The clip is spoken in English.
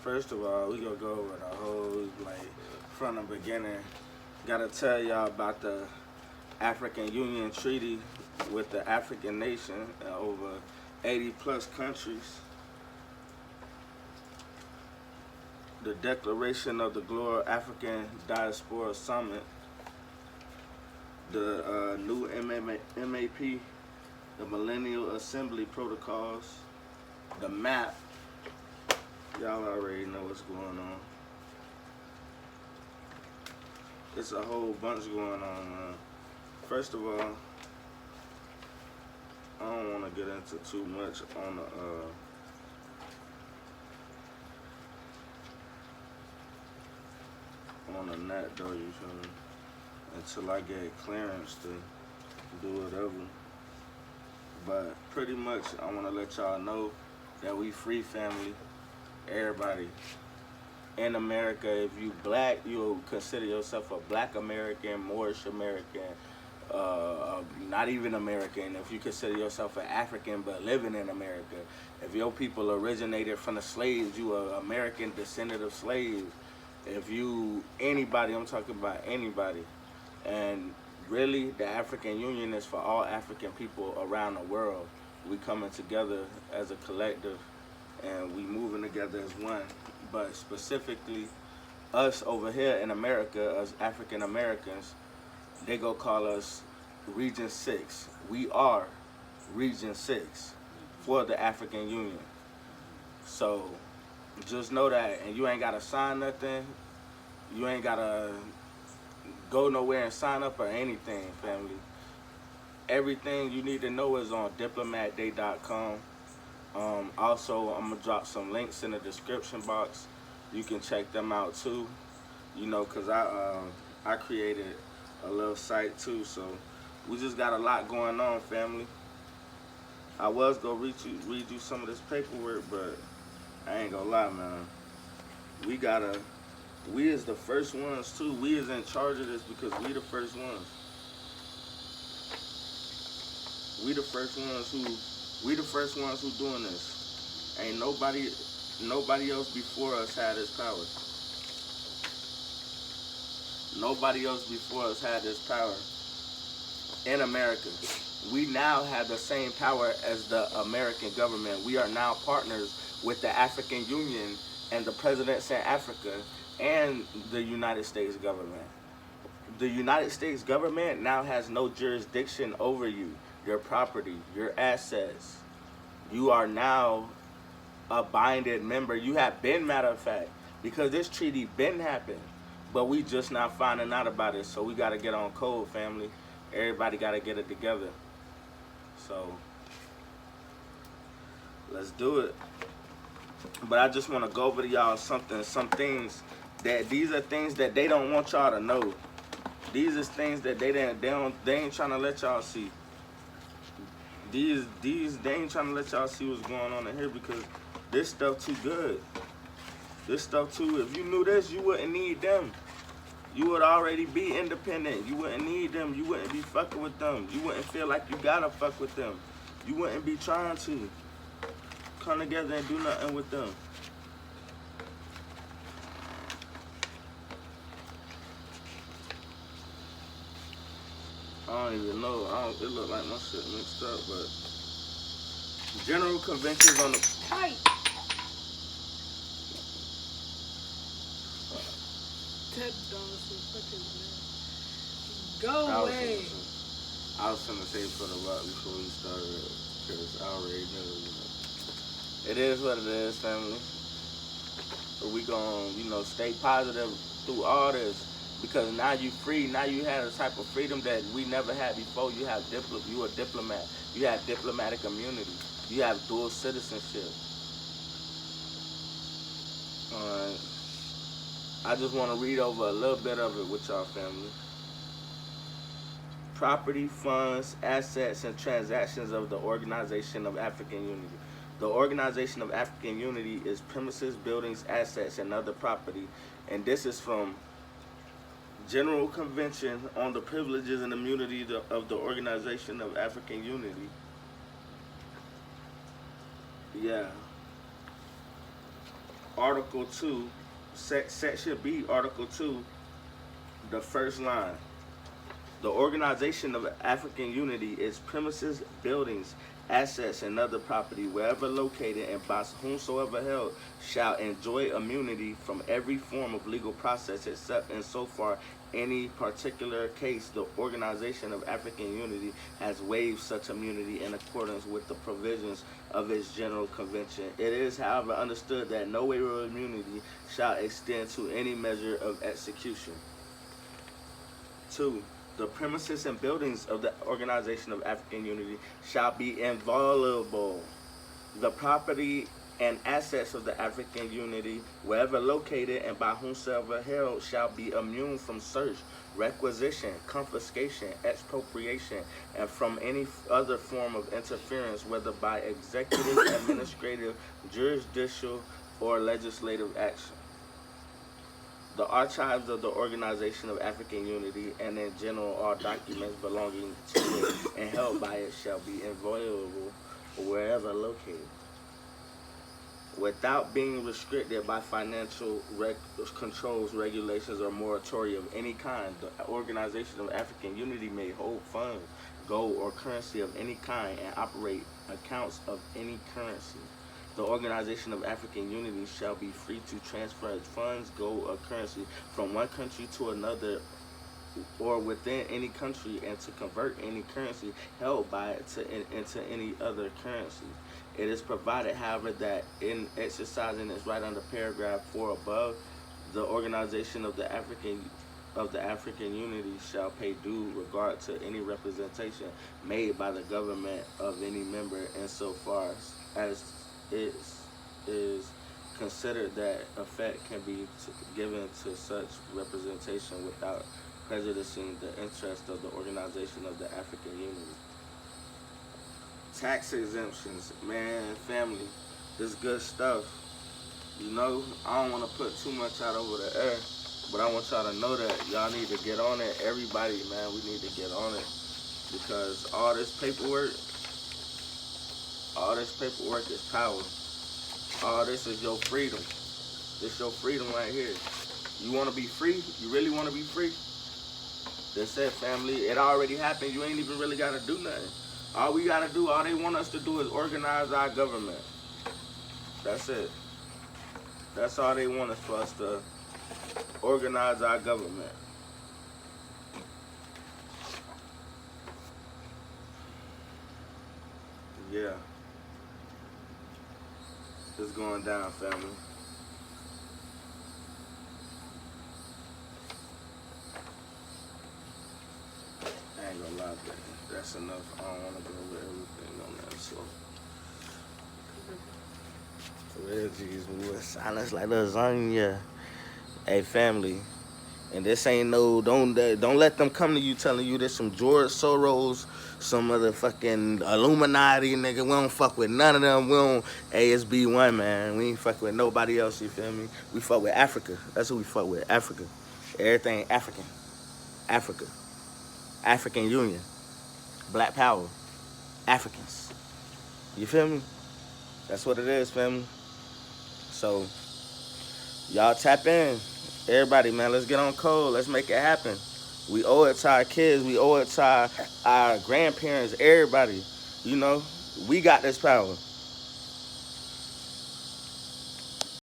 First of all, we gonna go over the whole, like, from the beginning. Gotta tell y'all about the African Union Treaty with the African nation in over 80 plus countries. The Declaration of the Global African Diaspora Summit. The new MAP, the Millennial Assembly Protocols, the map. Y'all already know what's going on. It's a whole bunch going on, man. First of all, I don't want to get into too much on the net though, you feel me? Until I get clearance to do whatever. But pretty much, I want to let y'all know that we free family. Everybody in America, if you black, you'll consider yourself a black American, Moorish American, not even American. If you consider yourself an African but living in America, if your people originated from the slaves, you are American descendant of slaves. If you anybody, I'm talking about anybody. And really, the African Union is for all African people around the world. We coming together as a collective, and we moving together as one. But specifically, us over here in America, as African Americans, they go call us Region 6. We are Region 6 for the African Union. So just know that, and you ain't gotta sign nothing. You ain't gotta go nowhere and sign up or anything, family. Everything you need to know is on diplomatday.com. Also, I'm gonna drop some links in the description box. You can check them out too. You know, cause I created a little site too, so we just got a lot going on, family. I was gonna read you some of this paperwork, but I ain't gonna lie, man. We is the first ones too. We is in charge of this because we the first ones. We the first ones who doing this. Ain't nobody else before us had this power. Nobody else before us had this power in America. We now have the same power as the American government. We are now partners with the African Union and the presidents in Africa and the United States government. The United States government now has no jurisdiction over you, your property, your assets. You are now a binded member. You have been, matter of fact, because this treaty been happened, but we just not finding out about it. So we got to get on code, family. Everybody got to get it together. So let's do it. But I just want to go over to y'all some things that these are things that they don't want y'all to know. These is things that they ain't trying to let y'all see. They ain't trying to let y'all see what's going on in here because this stuff too good. This stuff too, if you knew this, you wouldn't need them. You would already be independent. You wouldn't need them. You wouldn't be fucking with them. You wouldn't feel like you gotta fuck with them. You wouldn't be trying to come together and do nothing with them. I don't even know. It look like my shit mixed up, but General Conventions on the Tight. Ted Go away. I was finna say for the rock before we started, because I already know, you know. It is what it is, family. But we gonna, stay positive through all this. Because now you free, now you have a type of freedom that we never had before. You have you a diplomat. You have diplomatic immunity. You have dual citizenship. Alright. I just want to read over a little bit of it with y'all, family. Property, funds, assets, and transactions of the Organization of African Unity. The Organization of African Unity is premises, buildings, assets, and other property. And this is from General Convention on the Privileges and Immunity of the Organization of African Unity. Yeah. Article 2, Section B, Article 2, the first line. The Organization of African Unity is premises, buildings, assets, and other property, wherever located and by whomsoever held, shall enjoy immunity from every form of legal process except insofar any particular case the Organization of African Unity has waived such immunity in accordance with the provisions of its General Convention. It is, however, understood that no waiver of immunity shall extend to any measure of execution. 2. The premises and buildings of the Organization of African Unity shall be inviolable. The property and assets of the African Unity, wherever located and by whomsoever held, shall be immune from search, requisition, confiscation, expropriation, and from any other form of interference, whether by executive, administrative, judicial, or legislative action. The archives of the Organization of African Unity, and in general all documents belonging to it and held by it, shall be inviolable wherever located, without being restricted by financial controls, regulations, or moratoria of any kind. The Organization of African Unity may hold funds, gold, or currency of any kind and operate accounts of any currency. The Organization of African Unity shall be free to transfer its funds, gold, or currency from one country to another or within any country, and to convert any currency held by it into any other currency. It is provided, however, that in exercising its right under paragraph 4 above, the Organization of the African Unity shall pay due regard to any representation made by the government of any member insofar as it is considered that effect can be given to such representation without prejudicing the interest of the Organization of the African Unity. Tax exemptions, man, family, this good stuff. You know, I don't want to put too much out over the air, but I want y'all to know that y'all need to get on it. Everybody, man, we need to get on it, because all this paperwork is power. All this is your freedom. This your freedom right here. You want to be free? You really want to be free? That's it, family. It already happened. You ain't even really got to do nothing. All we got to do, all they want us to do is organize our government. That's it. That's all they want is for us to organize our government. Yeah. It's going down, family. I ain't gonna lie, but that's enough. I don't want to go over everything on that, so. ReGion moving silence like lasagna. Hey, family. And this ain't no, don't let them come to you telling you this some George Soros, some motherfucking Illuminati, nigga. We don't fuck with none of them. We don't ASB1, man. We ain't fuck with nobody else, you feel me? We fuck with Africa. That's who we fuck with, Africa. Everything African. Africa. African Union. Black Power. Africans. You feel me? That's what it is, family. So, y'all tap in. Everybody, man, let's get on code. Let's make it happen. We owe it to our kids. We owe it to our grandparents, everybody. You know, we got this power.